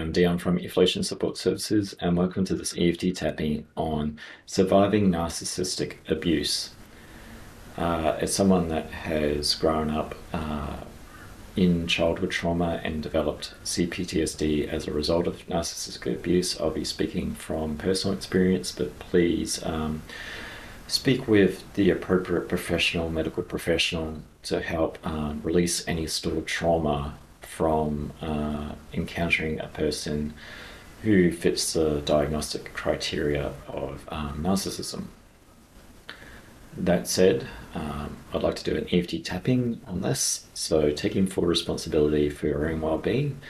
I'm Dion from Evolution Support Services, and welcome to this EFT tapping on surviving narcissistic abuse. As someone that has grown up in childhood trauma and developed CPTSD as a result of narcissistic abuse, I'll be speaking from personal experience, but please speak with the appropriate medical professional to help release any stored trauma from encountering a person who fits the diagnostic criteria of narcissism. That said, I'd like to do an EFT tapping on this, so taking full responsibility for your own well-being.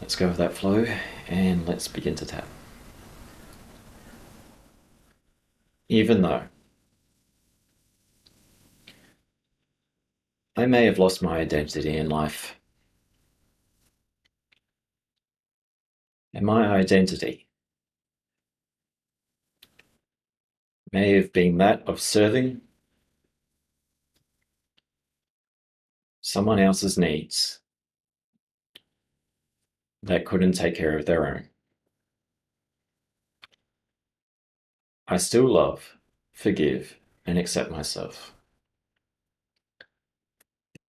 Let's go with that flow and let's begin to tap. Even though I may have lost my identity in life, and my identity may have been that of serving someone else's needs that couldn't take care of their own. I still love, forgive, and accept myself.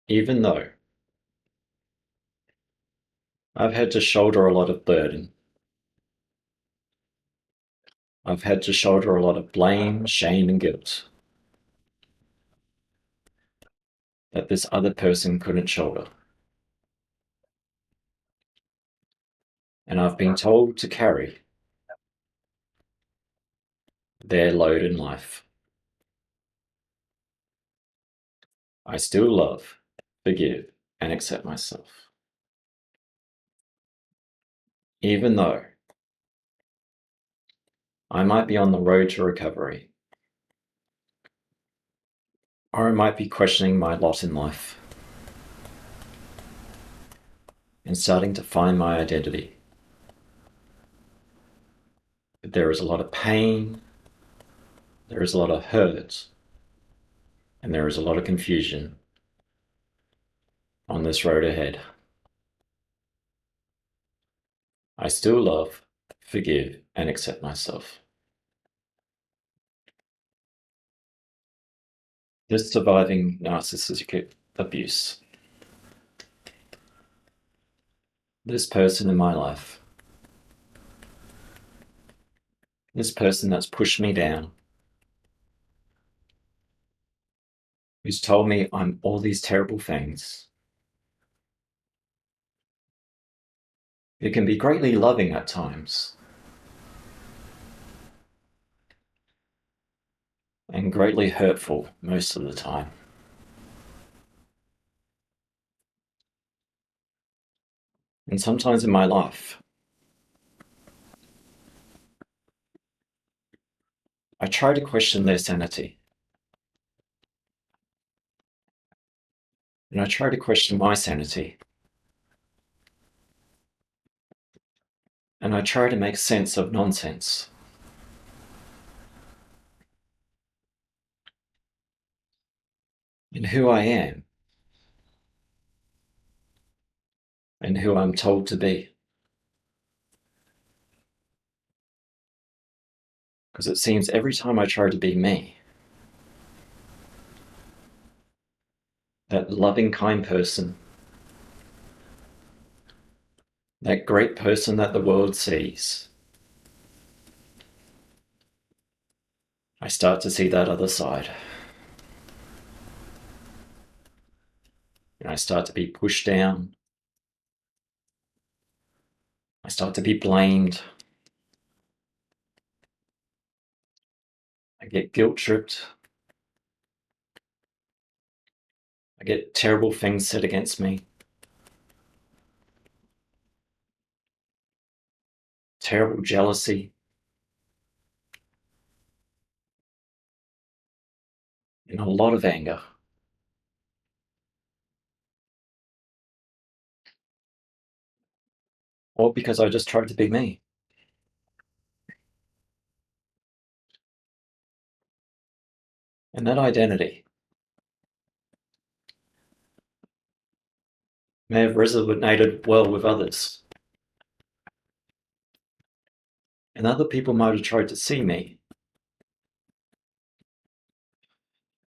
Even though I've had to shoulder a lot of burden, I've had to shoulder a lot of blame, shame, and guilt that this other person couldn't shoulder. And I've been told to carry their load in life. I still love, forgive, and accept myself. Even though I might be on the road to recovery, or I might be questioning my lot in life and starting to find my identity. But there is a lot of pain, there is a lot of hurt, and there is a lot of confusion on this road ahead. I still love, forgive, and accept myself. This surviving narcissistic abuse. This person in my life. This person that's pushed me down. Who's told me I'm all these terrible things. Who can be greatly loving at times. And greatly hurtful most of the time. And sometimes in my life, I try to question their sanity. And I try to question my sanity. And I try to make sense of nonsense. And who I am. And who I'm told to be. Because it seems every time I try to be me, that loving, kind person, that great person that the world sees, I start to see that other side. And I start to be pushed down. I start to be blamed. I get guilt-tripped. I get terrible things said against me. Terrible jealousy. And a lot of anger. All because I just tried to be me. And that identity may have resonated well with others. And other people might have tried to see me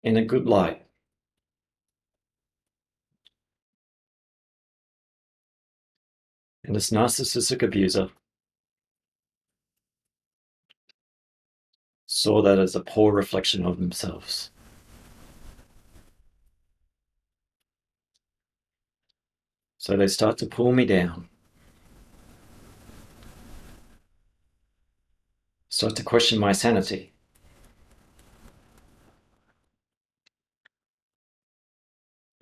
in a good light. And this narcissistic abuser saw that as a poor reflection of themselves. So they start to pull me down, start to question my sanity.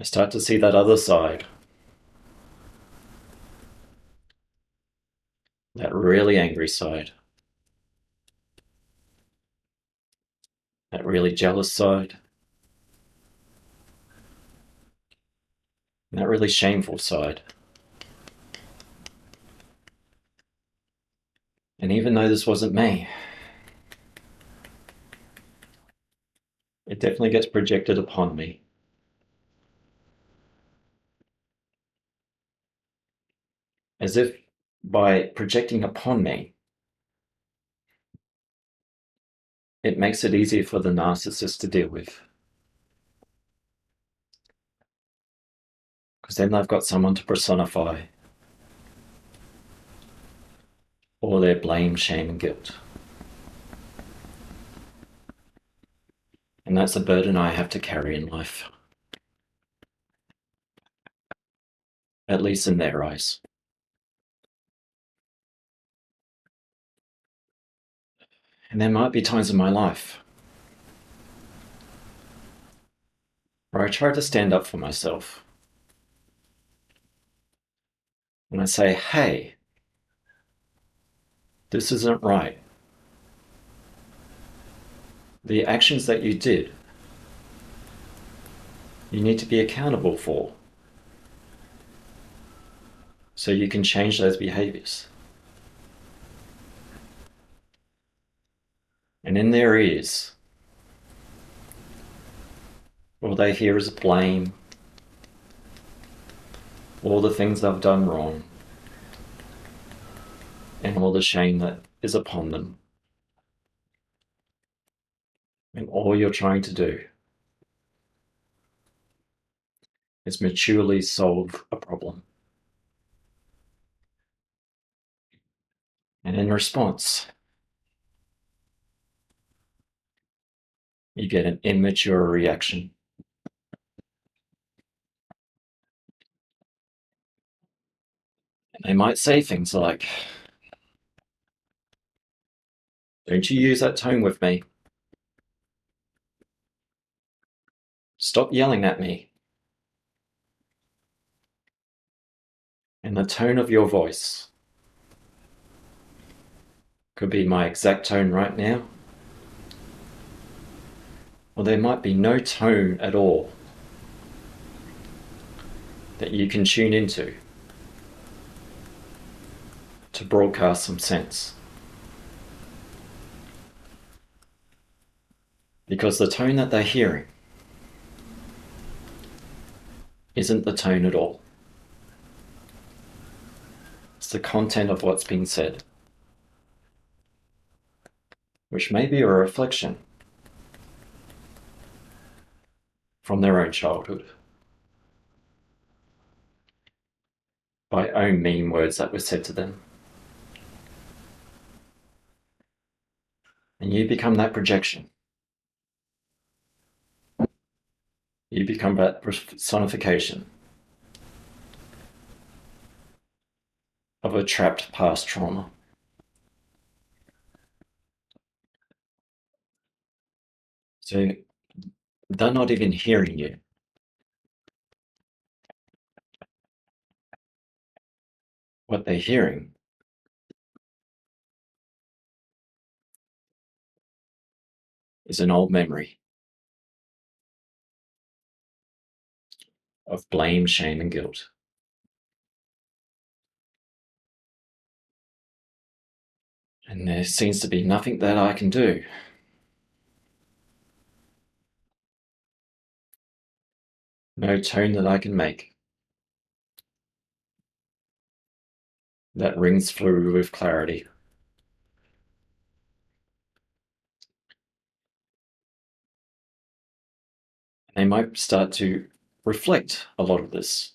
I start to see that other side, that really angry side, that really jealous side, and that really shameful side. And even though this wasn't me, it definitely gets projected upon me. As if by projecting upon me, it makes it easier for the narcissist to deal with. Because then they've got someone to personify all their blame, shame, and guilt. And that's a burden I have to carry in life. At least in their eyes. And there might be times in my life where I try to stand up for myself. And I say, hey, this isn't right. The actions that you did, you need to be accountable for. So you can change those behaviors. And in their ears, all they hear is blame, all the things they've done wrong, and all the shame that is upon them. And all you're trying to do is maturely solve a problem. And in response, you get an immature reaction. And they might say things like, don't you use that tone with me. Stop yelling at me. And the tone of your voice could be my exact tone right now, or there might be no tone at all that you can tune into to broadcast some sense. Because the tone that they're hearing isn't the tone at all. It's the content of what's being said, which may be a reflection from their own childhood, by own mean words that were said to them. And you become that projection. You become that personification of a trapped past trauma. So they're not even hearing you. What they're hearing is an old memory of blame, shame, and guilt. And there seems to be nothing that I can do. No tone that I can make that rings through with clarity. They might start to reflect a lot of this.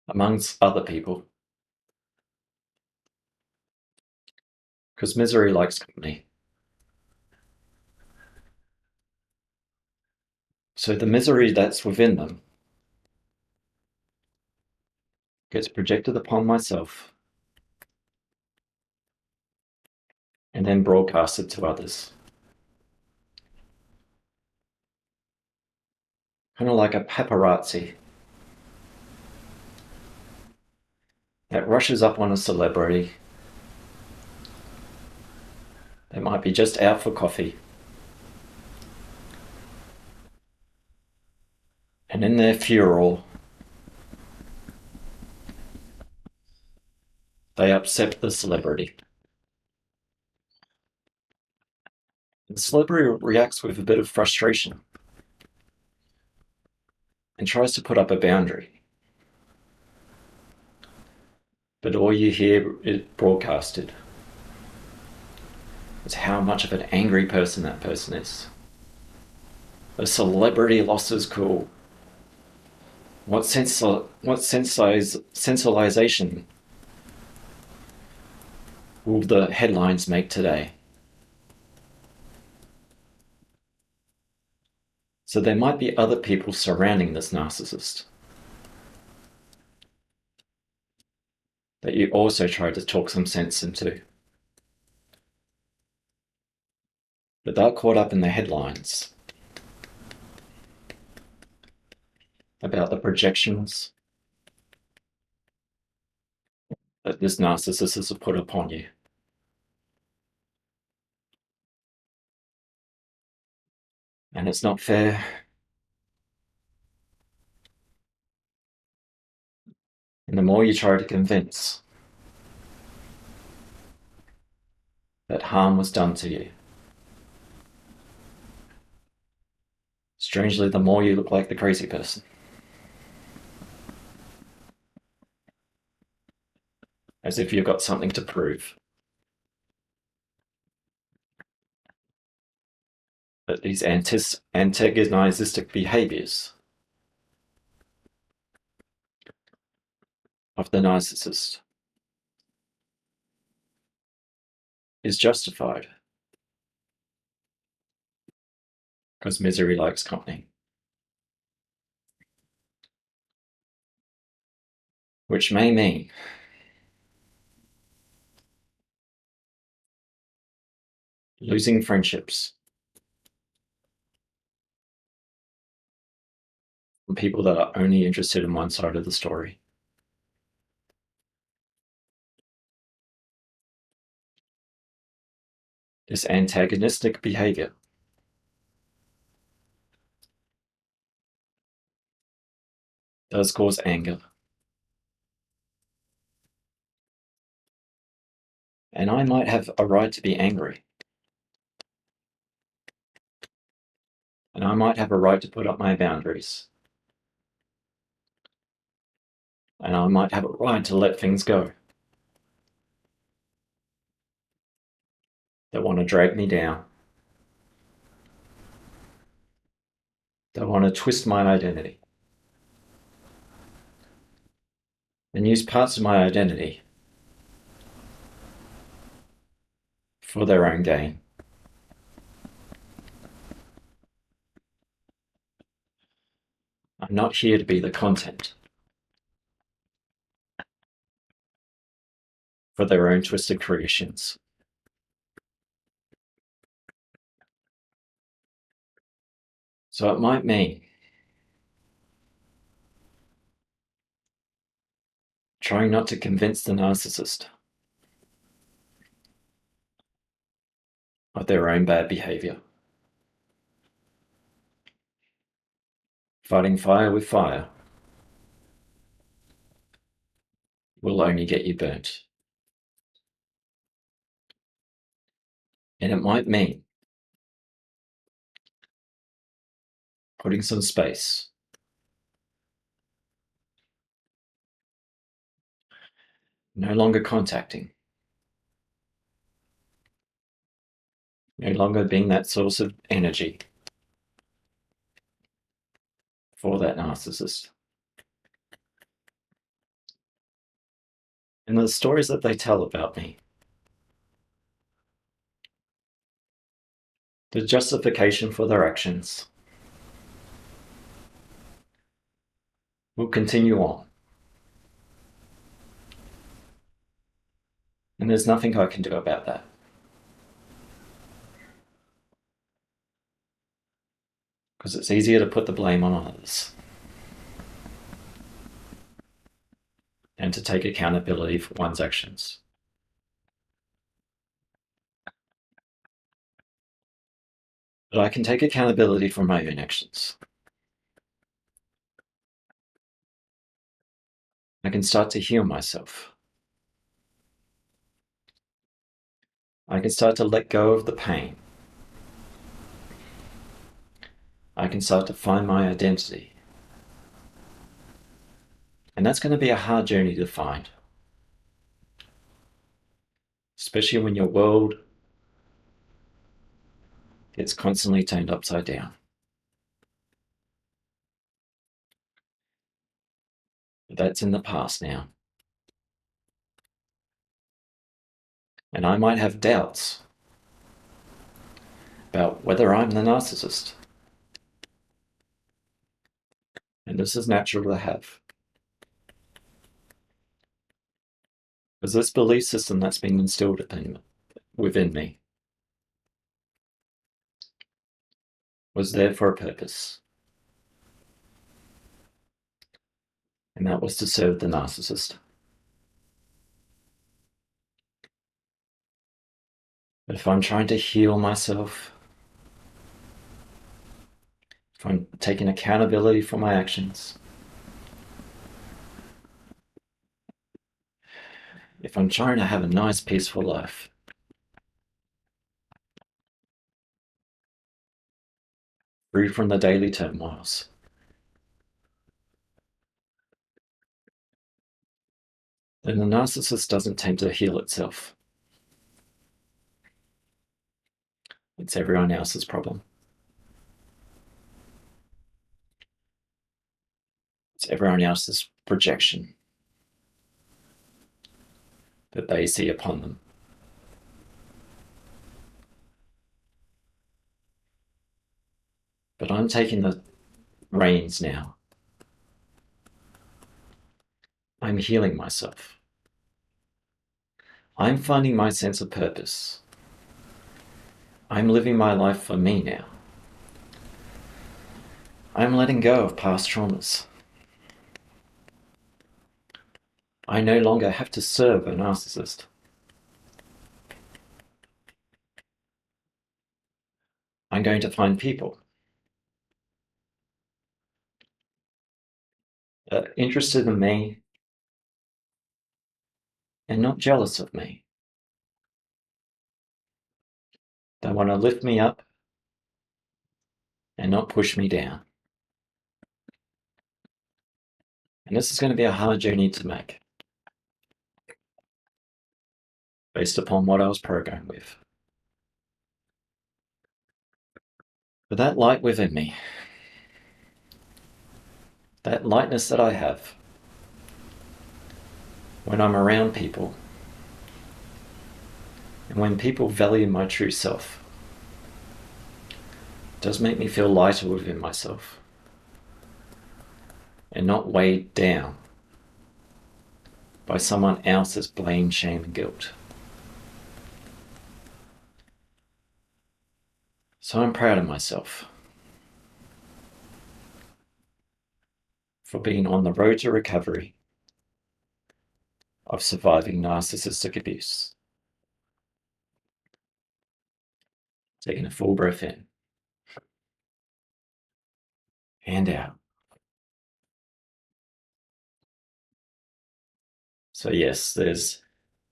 Amongst other people. Because misery likes company. So the misery that's within them gets projected upon myself and then broadcasted to others. Kind of like a paparazzi that rushes up on a celebrity that might be just out for coffee. And in their furor, they upset the celebrity. The celebrity reacts with a bit of frustration and tries to put up a boundary. But all you hear is broadcasted. It's how much of an angry person that person is. A celebrity lost his cool. What sensationalization will the headlines make today? So there might be other people surrounding this narcissist that you also try to talk some sense into. But they're caught up in the headlines about the projections that this narcissist has put upon you. And it's not fair. And the more you try to convince that harm was done to you, strangely, the more you look like the crazy person. As if you've got something to prove. But these antagonistic behaviours of the narcissist is justified because misery likes company. Which may mean losing friendships from people that are only interested in one side of the story. This antagonistic behavior does cause anger. And I might have a right to be angry. And I might have a right to put up my boundaries. And I might have a right to let things go that want to drag me down, that want to twist my identity, and use parts of my identity for their own gain. I'm not here to be the content for their own twisted creations. So it might mean trying not to convince the narcissist of their own bad behavior. Fighting fire with fire will only get you burnt. And it might mean putting some space, no longer contacting, No longer being that source of energy for that narcissist. And the stories that they tell about me, the justification for their actions, will continue on. And there's nothing I can do about that. Because it's easier to put the blame on others and to take accountability for one's actions. But I can take accountability for my own actions. I can start to heal myself. I can start to let go of the pain. I can start to find my identity. And that's going to be a hard journey to find. Especially when your world gets constantly turned upside down. But that's in the past now. And I might have doubts about whether I'm the narcissist. And this is natural to have. Because this belief system that's been instilled within me was there for a purpose. And that was to serve the narcissist. But if I'm trying to heal myself, if I'm taking accountability for my actions, if I'm trying to have a nice, peaceful life, free from the daily turmoils, then the narcissist doesn't tend to heal itself. It's everyone else's problem. It's everyone else's projection that they see upon them. But I'm taking the reins now. I'm healing myself. I'm finding my sense of purpose. I'm living my life for me now. I'm letting go of past traumas. I no longer have to serve a narcissist. I'm going to find people that are interested in me and not jealous of me. They want to lift me up and not push me down. And this is going to be a hard journey to make, based upon what I was programmed with. But that light within me, that lightness that I have, when I'm around people, and when people value my true self, does make me feel lighter within myself and not weighed down by someone else's blame, shame, and guilt. So I'm proud of myself for being on the road to recovery of surviving narcissistic abuse. Taking a full breath in and out. So yes, there's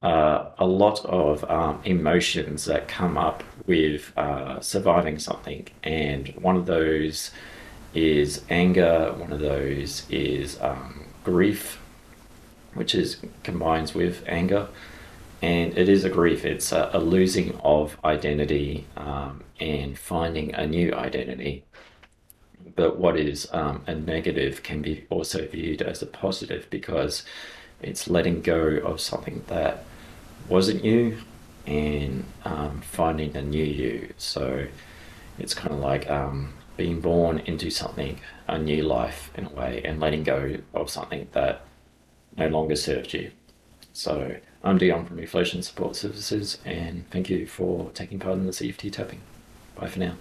a lot of emotions that come up with surviving something, and one of those is anger, one of those is grief, which is combines with anger, And it is a grief. It's a losing of identity, and finding a new identity. But what is a negative can be also viewed as a positive, because it's letting go of something that wasn't you, and finding a new you. So it's kind of like being born into something, a new life in a way, and letting go of something that no longer served you. So I'm Dion from Reflection Support Services, and thank you for taking part in this EFT tapping. Bye for now.